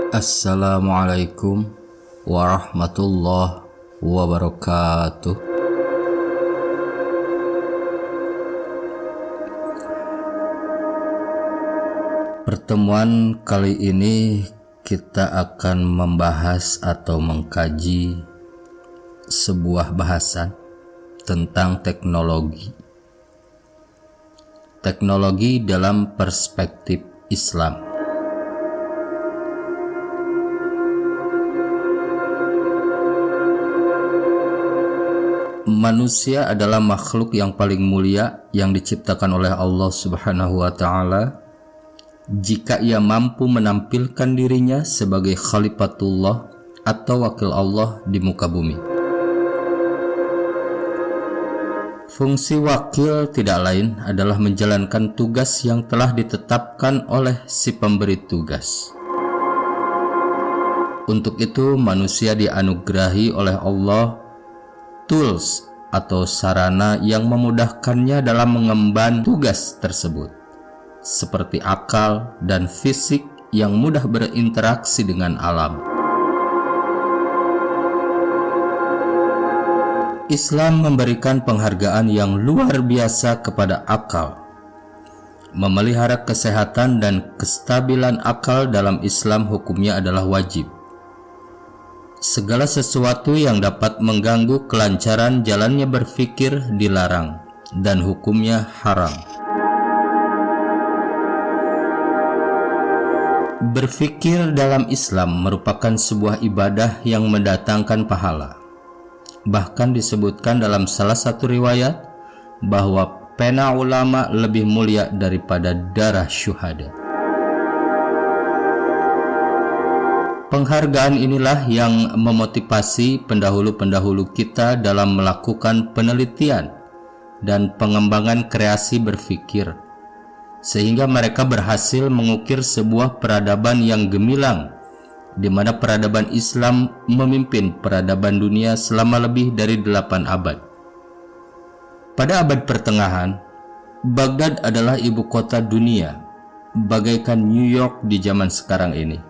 Assalamualaikum warahmatullahi wabarakatuh. Pertemuan kali ini kita akan membahas atau mengkaji sebuah bahasan tentang teknologi. Teknologi dalam perspektif Islam. Manusia adalah makhluk yang paling mulia yang diciptakan oleh Allah Subhanahu wa Ta'ala jika ia mampu menampilkan dirinya sebagai khalifatullah atau wakil Allah di muka bumi. Fungsi wakil tidak lain adalah menjalankan tugas yang telah ditetapkan oleh si pemberi tugas. Untuk itu manusia dianugerahi oleh Allah tools atau sarana yang memudahkannya dalam mengemban tugas tersebut, seperti akal dan fisik yang mudah berinteraksi dengan alam. Islam memberikan penghargaan yang luar biasa kepada akal. Memelihara kesehatan dan kestabilan akal dalam Islam hukumnya adalah wajib. Segala sesuatu yang dapat mengganggu kelancaran jalannya berpikir dilarang dan hukumnya haram. Berpikir dalam Islam merupakan sebuah ibadah yang mendatangkan pahala. Bahkan disebutkan dalam salah satu riwayat bahwa pena ulama lebih mulia daripada darah syuhada. Penghargaan inilah yang memotivasi pendahulu-pendahulu kita dalam melakukan penelitian dan pengembangan kreasi berpikir, sehingga mereka berhasil mengukir sebuah peradaban yang gemilang, di mana peradaban Islam memimpin peradaban dunia selama lebih dari 8 abad. Pada abad pertengahan, Baghdad adalah ibu kota dunia, bagaikan New York di zaman sekarang ini.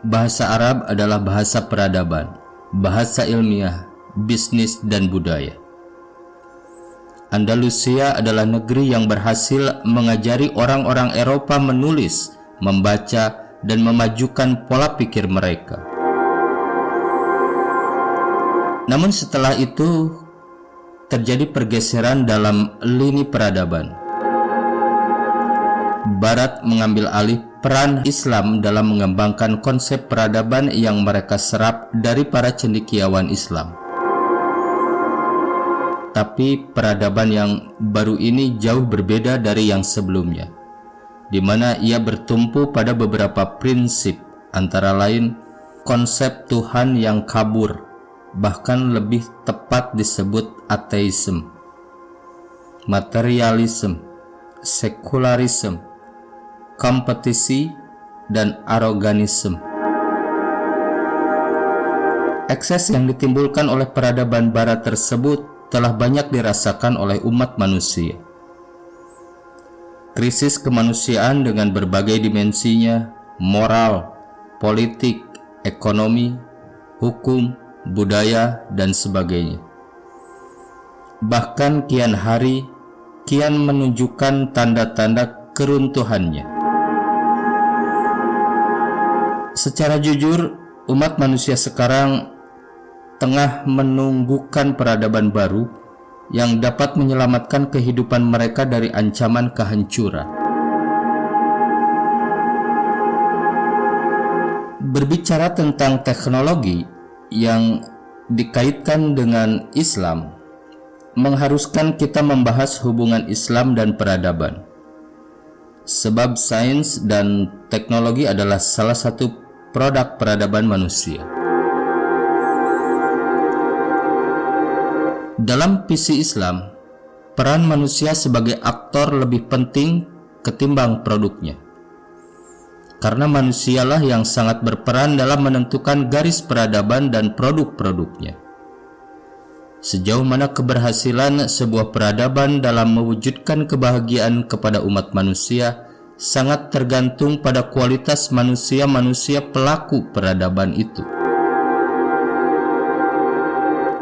Bahasa Arab adalah bahasa peradaban, bahasa ilmiah, bisnis, dan budaya. Andalusia adalah negeri yang berhasil mengajari orang-orang Eropa menulis, membaca, dan memajukan pola pikir mereka. Namun setelah itu terjadi pergeseran dalam lini peradaban. Barat mengambil alih peran Islam dalam mengembangkan konsep peradaban yang mereka serap dari para cendekiawan Islam. Tapi peradaban yang baru ini jauh berbeda dari yang sebelumnya, di mana ia bertumpu pada beberapa prinsip, antara lain konsep Tuhan yang kabur, bahkan lebih tepat disebut ateisme, materialisme, sekularisme, kompetisi, dan aroganisme. Ekses yang ditimbulkan oleh peradaban barat tersebut telah banyak dirasakan oleh umat manusia. Krisis kemanusiaan dengan berbagai dimensinya, moral, politik, ekonomi, hukum, budaya, dan sebagainya. Bahkan kian hari kian menunjukkan tanda-tanda keruntuhannya. Secara jujur, umat manusia sekarang tengah menunggukan peradaban baru yang dapat menyelamatkan kehidupan mereka dari ancaman kehancuran. Berbicara tentang teknologi yang dikaitkan dengan Islam mengharuskan kita membahas hubungan Islam dan peradaban. Sebab sains dan teknologi adalah salah satu produk peradaban manusia. Dalam visi Islam, peran manusia sebagai aktor lebih penting ketimbang produknya. Karena manusialah yang sangat berperan dalam menentukan garis peradaban dan produk-produknya. Sejauh mana keberhasilan sebuah peradaban dalam mewujudkan kebahagiaan kepada umat manusia sangat tergantung pada kualitas manusia-manusia pelaku peradaban itu.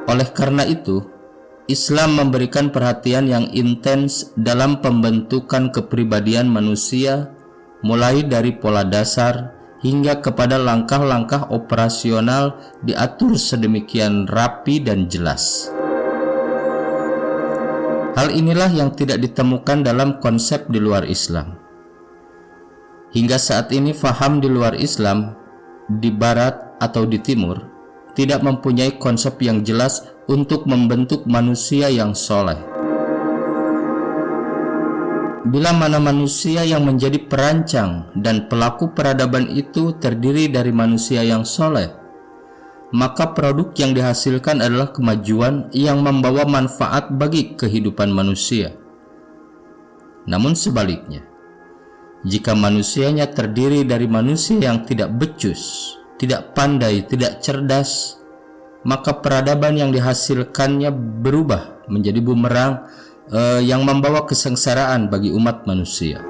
Oleh karena itu, Islam memberikan perhatian yang intens dalam pembentukan kepribadian manusia, mulai dari pola dasar hingga kepada langkah-langkah operasional diatur sedemikian rapi dan jelas. Hal inilah yang tidak ditemukan dalam konsep di luar Islam. Hingga saat ini faham di luar Islam, di barat atau di timur, tidak mempunyai konsep yang jelas untuk membentuk manusia yang soleh. Bila mana manusia yang menjadi perancang dan pelaku peradaban itu terdiri dari manusia yang soleh, maka produk yang dihasilkan adalah kemajuan yang membawa manfaat bagi kehidupan manusia. Namun sebaliknya, jika manusianya terdiri dari manusia yang tidak becus, tidak pandai, tidak cerdas, maka peradaban yang dihasilkannya berubah menjadi bumerang yang membawa kesengsaraan bagi umat manusia.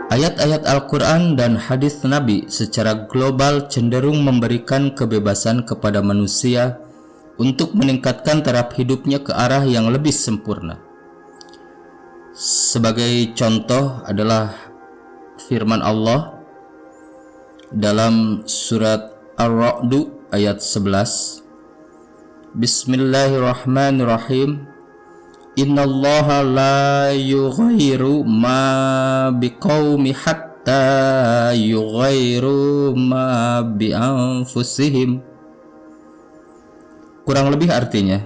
Ayat-ayat Al-Quran dan hadis Nabi secara global cenderung memberikan kebebasan kepada manusia untuk meningkatkan taraf hidupnya ke arah yang lebih sempurna. Sebagai contoh adalah firman Allah dalam surat Ar-Ra'd ayat 11. Bismillahirrahmanirrahim. Innallaha la yughayyiru ma biqaumi hatta yughayyiru ma bi anfusihim. Kurang lebih artinya,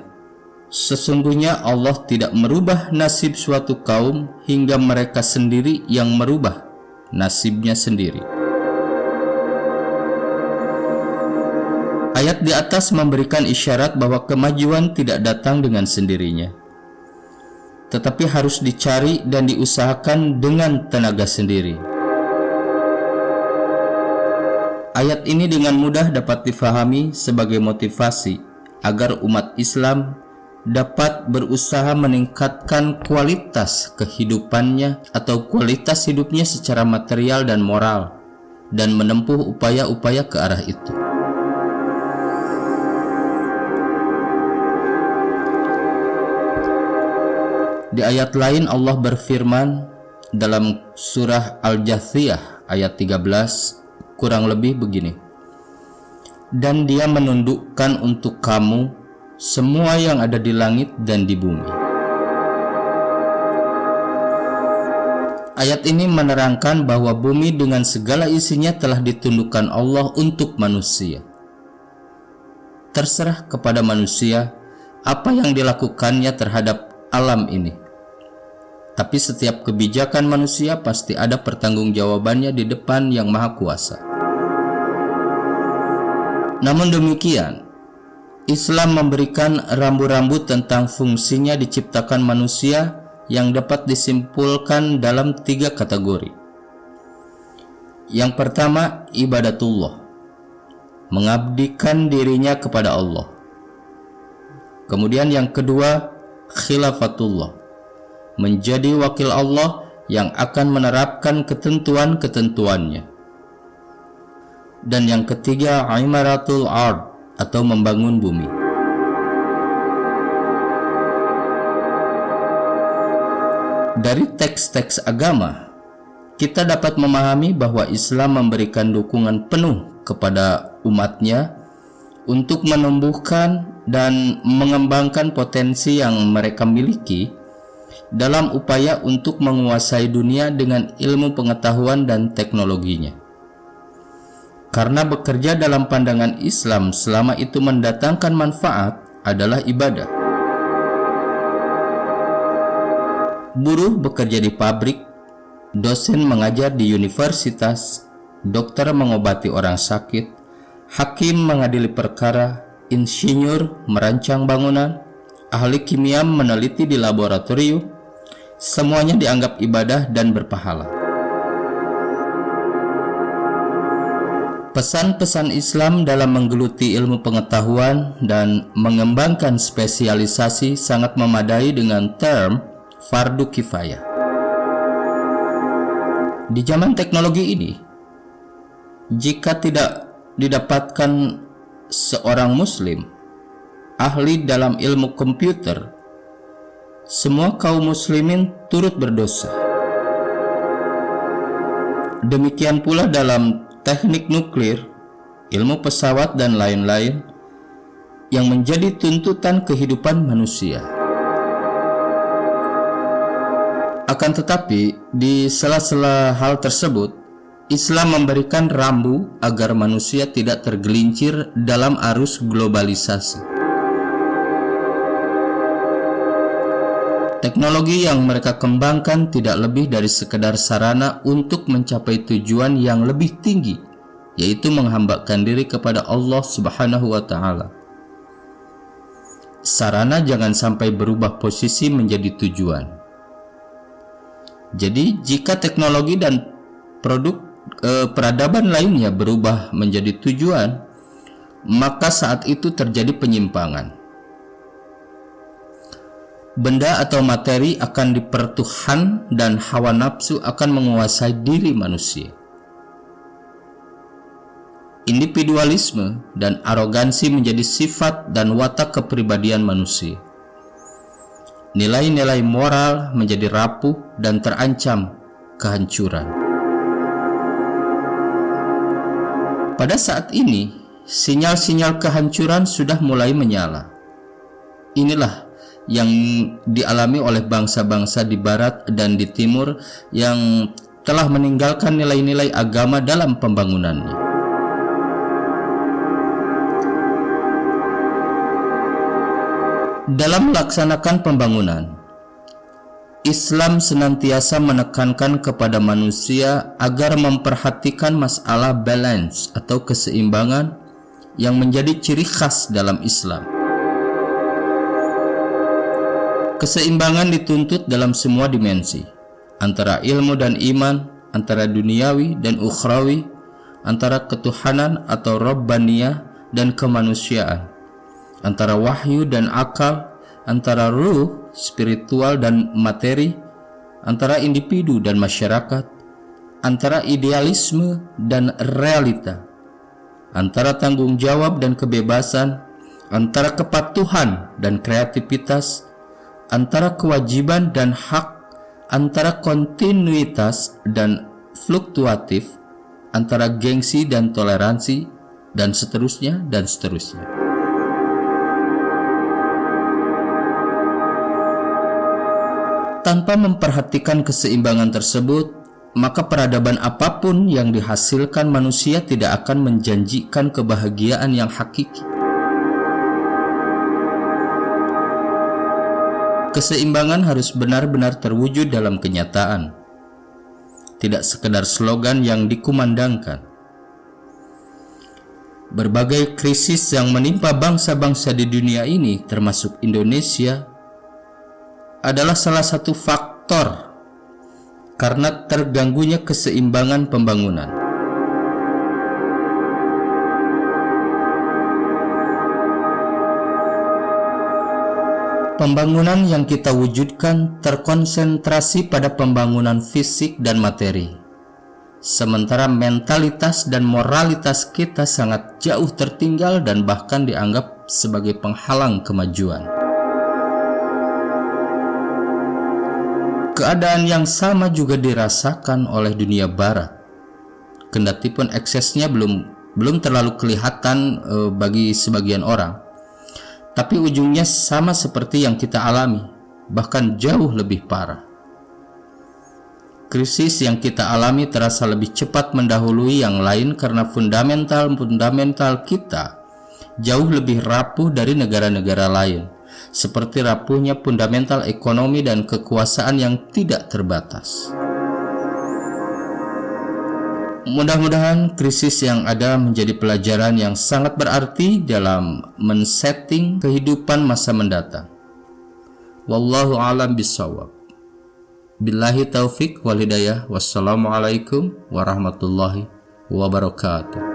sesungguhnya Allah tidak merubah nasib suatu kaum hingga mereka sendiri yang merubah nasibnya sendiri. Ayat di atas memberikan isyarat bahwa kemajuan tidak datang dengan sendirinya, tetapi harus dicari dan diusahakan dengan tenaga sendiri. Ayat ini dengan mudah dapat difahami sebagai motivasi agar umat Islam dapat berusaha meningkatkan kualitas kehidupannya atau kualitas hidupnya secara material dan moral, dan menempuh upaya-upaya ke arah itu. Di ayat lain Allah berfirman dalam surah Al-Jathiyah ayat 13 kurang lebih begini. Dan Dia menundukkan untuk kamu semua yang ada di langit dan di bumi. Ayat ini menerangkan bahwa bumi dengan segala isinya telah ditundukkan Allah untuk manusia. Terserah kepada manusia apa yang dilakukannya terhadap alam ini. Tapi setiap kebijakan manusia pasti ada pertanggungjawabannya di depan Yang Maha Kuasa. Namun demikian, Islam memberikan rambu-rambu tentang fungsinya diciptakan manusia yang dapat disimpulkan dalam 3 kategori. Yang pertama, ibadatullah, mengabdikan dirinya kepada Allah. Kemudian yang kedua, khilafatullah, menjadi wakil Allah yang akan menerapkan ketentuan-ketentuannya. Dan yang ketiga, imaratul ard, atau membangun bumi. Dari teks-teks agama, kita dapat memahami bahwa Islam memberikan dukungan penuh kepada umatnya untuk menumbuhkan dan mengembangkan potensi yang mereka miliki dalam upaya untuk menguasai dunia dengan ilmu pengetahuan dan teknologinya. Karena bekerja dalam pandangan Islam selama itu mendatangkan manfaat adalah ibadah. Buruh bekerja di pabrik, dosen mengajar di universitas, dokter mengobati orang sakit, hakim mengadili perkara, insinyur merancang bangunan, ahli kimia meneliti di laboratorium. Semuanya dianggap ibadah dan berpahala. Pesan-pesan Islam dalam menggeluti ilmu pengetahuan dan mengembangkan spesialisasi sangat memadai dengan term fardu kifayah. Di zaman teknologi ini, jika tidak didapatkan seorang muslim ahli dalam ilmu komputer, semua kaum muslimin turut berdosa. Demikian pula dalam teknik nuklir, ilmu pesawat dan lain-lain yang menjadi tuntutan kehidupan manusia. Akan tetapi, di sela-sela hal tersebut, Islam memberikan rambu agar manusia tidak tergelincir dalam arus globalisasi. Teknologi yang mereka kembangkan tidak lebih dari sekedar sarana untuk mencapai tujuan yang lebih tinggi, yaitu menghambakan diri kepada Allah Subhanahu wa Ta'ala. Sarana jangan sampai berubah posisi menjadi tujuan. Jadi, jika teknologi dan produk peradaban lainnya berubah menjadi tujuan, maka saat itu terjadi penyimpangan. Benda atau materi akan dipertuhan dan hawa nafsu akan menguasai diri manusia. Individualisme dan arogansi menjadi sifat dan watak kepribadian manusia. Nilai-nilai moral menjadi rapuh dan terancam kehancuran. Pada saat ini, sinyal-sinyal kehancuran sudah mulai menyala. Inilah yang dialami oleh bangsa-bangsa di barat dan di timur yang telah meninggalkan nilai-nilai agama dalam pembangunannya. Dalam melaksanakan pembangunan, Islam senantiasa menekankan kepada manusia agar memperhatikan masalah balance atau keseimbangan yang menjadi ciri khas dalam Islam. Keseimbangan dituntut dalam semua dimensi, antara ilmu dan iman, antara duniawi dan ukhrawi, antara ketuhanan atau rabbaniyah dan kemanusiaan, antara wahyu dan akal, antara ruh, spiritual dan materi, antara individu dan masyarakat, antara idealisme dan realita, antara tanggung jawab dan kebebasan, antara kepatuhan dan kreativitas, antara kewajiban dan hak, antara kontinuitas dan fluktuatif, antara gengsi dan toleransi, dan seterusnya dan seterusnya. Tanpa memperhatikan keseimbangan tersebut, maka peradaban apapun yang dihasilkan manusia tidak akan menjanjikan kebahagiaan yang hakiki. Keseimbangan harus benar-benar terwujud dalam kenyataan, tidak sekedar slogan yang dikumandangkan. Berbagai krisis yang menimpa bangsa-bangsa di dunia ini, termasuk Indonesia, adalah salah satu faktor karena terganggunya keseimbangan pembangunan. Pembangunan yang kita wujudkan terkonsentrasi pada pembangunan fisik dan materi, sementara mentalitas dan moralitas kita sangat jauh tertinggal dan bahkan dianggap sebagai penghalang kemajuan. Keadaan yang sama juga dirasakan oleh dunia barat, kendati pun eksesnya belum terlalu kelihatan bagi sebagian orang, tapi ujungnya sama seperti yang kita alami, bahkan jauh lebih parah. Krisis yang kita alami terasa lebih cepat mendahului yang lain karena fundamental kita jauh lebih rapuh dari negara-negara lain, seperti rapuhnya fundamental ekonomi dan kekuasaan yang tidak terbatas. Mudah-mudahan krisis yang ada menjadi pelajaran yang sangat berarti dalam men-setting kehidupan masa mendatang. Wallahu a'lam bishawab. Billahi taufik wal hidayah. Wassalamualaikum warahmatullahi wabarakatuh.